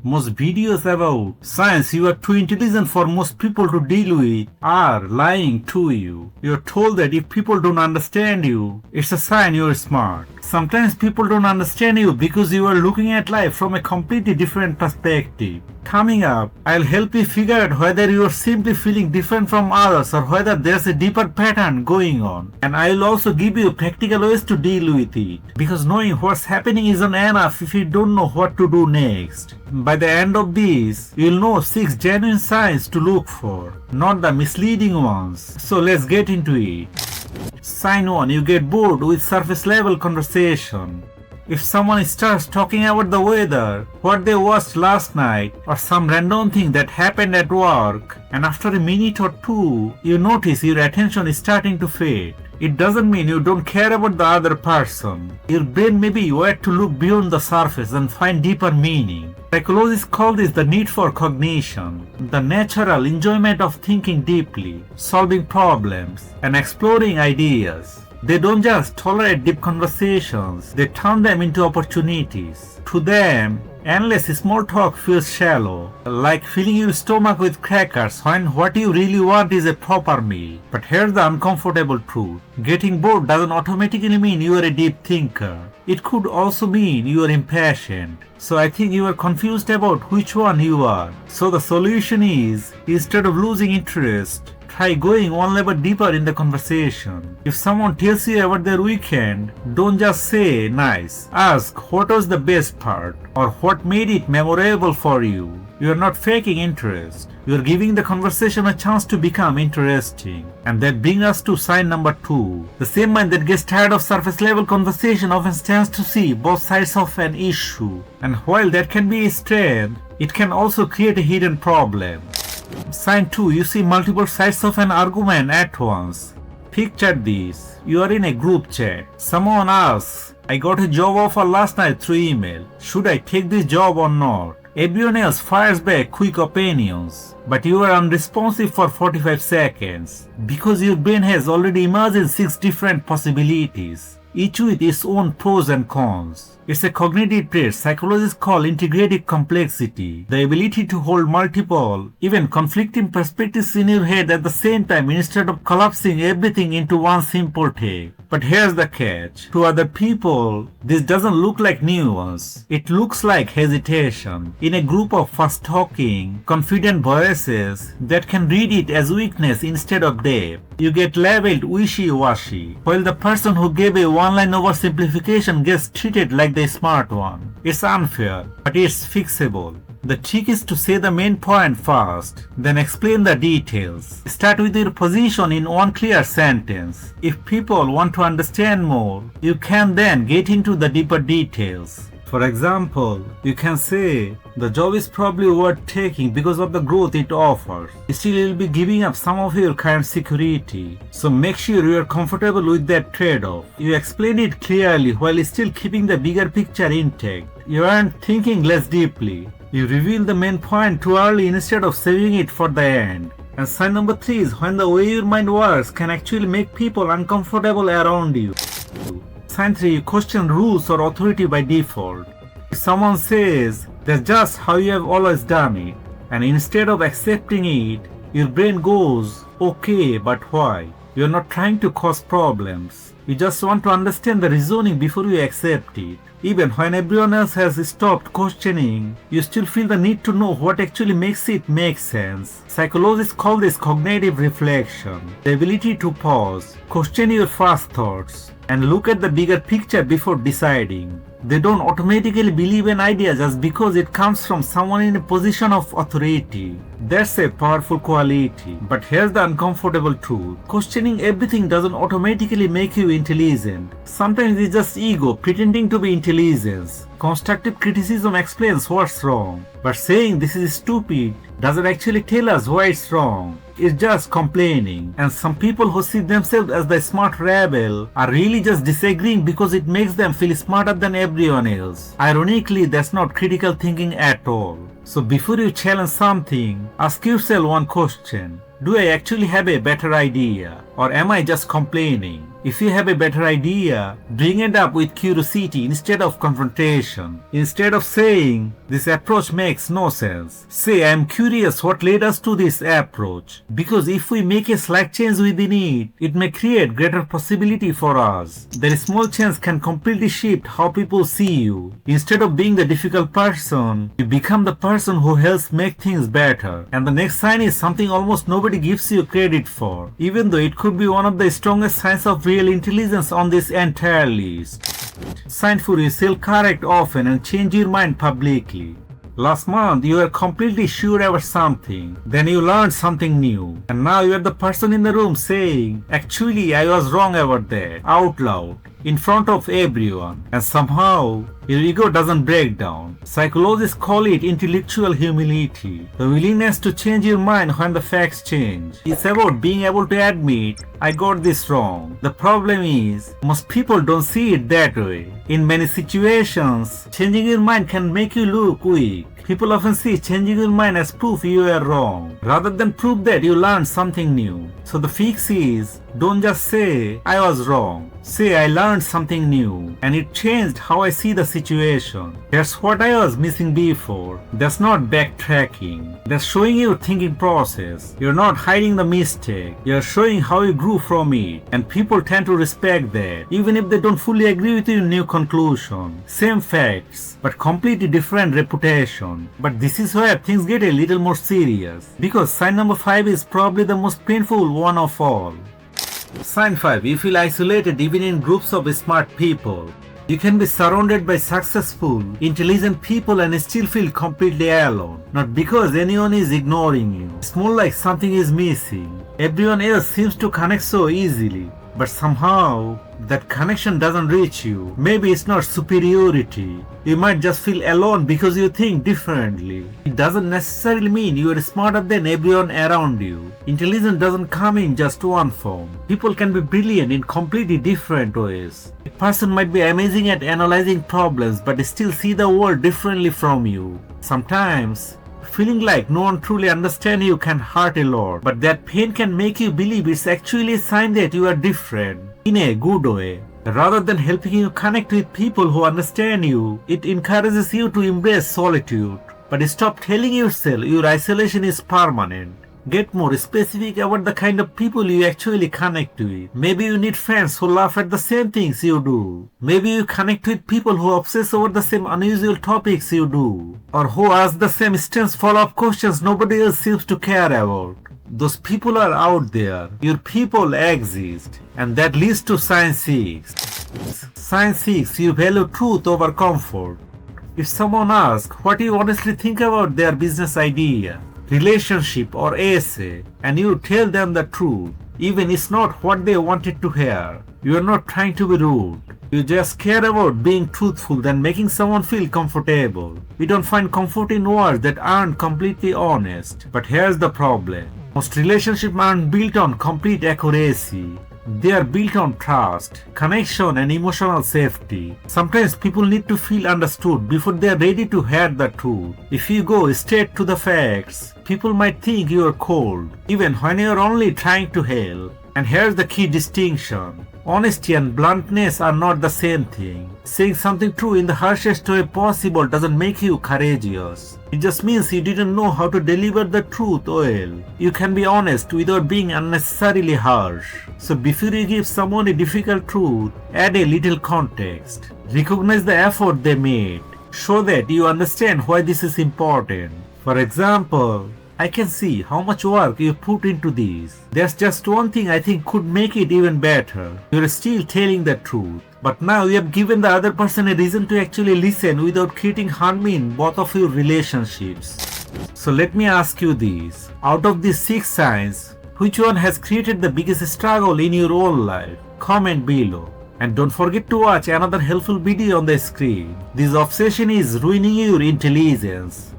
most videos about science you are too intelligent for most people to deal with are lying to you. You're told that if people don't understand you, it's a sign you're smart. Sometimes people don't understand you because you are looking at life from a completely different perspective. Coming up, I'll help you figure out whether you are simply feeling different from others or whether there's a deeper pattern going on. And I'll also give you practical ways to deal with it. Because knowing what's happening isn't enough if you don't know what to do next. By the end of this, you'll know 6 genuine signs to look for, not the misleading ones. So let's get into it. Sign 1. You get bored with surface level conversation. If someone starts talking about the weather, what they watched last night, or some random thing that happened at work, and after a minute or two, you notice your attention is starting to fade, it doesn't mean you don't care about the other person. Your brain may be wired to look beyond the surface and find deeper meaning. Psychologists call this the need for cognition, the natural enjoyment of thinking deeply, solving problems, and exploring ideas. They don't just tolerate deep conversations, they turn them into opportunities. To them, endless small talk feels shallow, like filling your stomach with crackers when what you really want is a proper meal. But here's the uncomfortable truth. Getting bored doesn't automatically mean you are a deep thinker. It could also mean you are impatient. So I think you are confused about which one you are. So the solution is, instead of losing interest, try going one level deeper in the conversation. If someone tells you about their weekend, don't just say nice. Ask what was the best part or what made it memorable for you. You are not faking interest. You are giving the conversation a chance to become interesting. And that brings us to sign number 2. The same mind that gets tired of surface level conversation often stands to see both sides of an issue. And while that can be a strength, it can also create a hidden problem. Sign 2. You see multiple sides of an argument at once. Picture this. You are in a group chat. Someone asks, I got a job offer last night through email. Should I take this job or not? Everyone else fires back quick opinions. But you are unresponsive for 45 seconds because your brain has already imagined 6 different possibilities, each with its own pros and cons. It's a cognitive trait psychologists call integrative complexity, the ability to hold multiple, even conflicting perspectives in your head at the same time instead of collapsing everything into one simple take. But here's the catch. To other people, this doesn't look like nuance. It looks like hesitation. In a group of fast-talking, confident voices that can read it as weakness instead of depth, you get labeled wishy-washy, while the person who gave a one-line oversimplification gets treated like the smart one. It's unfair, but it's fixable. The trick is to say the main point first, then explain the details. Start with your position in one clear sentence. If people want to understand more, you can then get into the deeper details. For example, you can say, the job is probably worth taking because of the growth it offers. Still, you'll be giving up some of your current security. So make sure you are comfortable with that trade-off. You explain it clearly while still keeping the bigger picture intact. You aren't thinking less deeply. You reveal the main point too early instead of saving it for the end. And sign number 3 is when the way your mind works can actually make people uncomfortable around you. Sign 3. You question rules or authority by default. If someone says, that's just how you have always done it, and instead of accepting it, your brain goes, okay, but why? You're not trying to cause problems. You just want to understand the reasoning before you accept it. Even when everyone else has stopped questioning, you still feel the need to know what actually makes it make sense. Psychologists call this cognitive reflection, the ability to pause, question your first thoughts, and look at the bigger picture before deciding. They don't automatically believe an idea just because it comes from someone in a position of authority. That's a powerful quality. But here's the uncomfortable truth. Questioning everything doesn't automatically make you intelligent. Sometimes it's just ego pretending to be intelligence. Constructive criticism explains what's wrong, but saying this is stupid doesn't actually tell us why it's wrong. It's just complaining. And some people who see themselves as the smart rebel are really just disagreeing because it makes them feel smarter than everyone else. Ironically, that's not critical thinking at all. So before you challenge something, ask yourself one question. Do I actually have a better idea? Or am I just complaining? If you have a better idea, bring it up with curiosity instead of confrontation. Instead of saying, this approach makes no sense, say, I am curious what led us to this approach. Because if we make a slight change within it, it may create greater possibility for us. That small change can completely shift how people see you. Instead of being the difficult person, you become the person who helps make things better. And the next sign is something almost nobody gives you credit for, even though it could be one of the strongest signs of real intelligence on this entire list. Sign 4: you self-correct often and change your mind publicly. Last month you were completely sure about something, then you learned something new, and now you are the person in the room saying, actually I was wrong about that, out loud, in front of everyone, and somehow your ego doesn't break down. Psychologists call it intellectual humility, the willingness to change your mind when the facts change. It's about being able to admit, I got this wrong. The problem is, most people don't see it that way. In many situations, changing your mind can make you look weak. People often see changing your mind as proof you are wrong, rather than proof that you learned something new. So the fix is, don't just say, I was wrong. Say, I learned something new, and it changed how I see the situation. That's what I was missing before. That's not backtracking. That's showing your thinking process. You're not hiding the mistake. You're showing how you grew from it. And people tend to respect that, even if they don't fully agree with your new conclusion. Same facts, but completely different reputation. But this is where things get a little more serious, because sign number 5 is probably the most painful one of all. Sign 5: you feel isolated even in groups of smart people. You can be surrounded by successful, intelligent people and still feel completely alone. Not because anyone is ignoring you. It's more like something is missing. Everyone else seems to connect so easily, but somehow that connection doesn't reach you. Maybe it's not superiority. You might just feel alone because you think differently. It doesn't necessarily mean you are smarter than everyone around you. Intelligence doesn't come in just one form. People can be brilliant in completely different ways. A person might be amazing at analyzing problems but still see the world differently from you. Sometimes, feeling like no one truly understands you can hurt a lot, but that pain can make you believe it's actually a sign that you are different, in a good way. Rather than helping you connect with people who understand you, it encourages you to embrace solitude. But stop telling yourself your isolation is permanent. Get more specific about the kind of people you actually connect with. Maybe you need friends who laugh at the same things you do. Maybe you connect with people who obsess over the same unusual topics you do, or who ask the same strange follow-up questions nobody else seems to care about. Those people are out there. Your people exist. And that leads to sign 6. Sign 6: you value truth over comfort. If someone asks what you honestly think about their business idea, relationship or essay, and you tell them the truth, even it's not what they wanted to hear, you are not trying to be rude. You just care about being truthful than making someone feel comfortable. We don't find comfort in words that aren't completely honest. But here's the problem. Most relationships aren't built on complete accuracy. They are built on trust, connection and emotional safety. Sometimes people need to feel understood before they are ready to hear the truth. If you go straight to the facts, people might think you are cold, even when you are only trying to help. And here's the key distinction. Honesty and bluntness are not the same thing. Saying something true in the harshest way possible doesn't make you courageous. It just means you didn't know how to deliver the truth well. You can be honest without being unnecessarily harsh. So before you give someone a difficult truth, add a little context. Recognize the effort they made. Show that you understand why this is important. For example, I can see how much work you put into this. There's just one thing I think could make it even better. You're still telling the truth. But now you have given the other person a reason to actually listen without creating harm in both of your relationships. So let me ask you this. Out of these 6 signs, which one has created the biggest struggle in your own life? Comment below. And don't forget to watch another helpful video on the screen. This obsession is ruining your intelligence.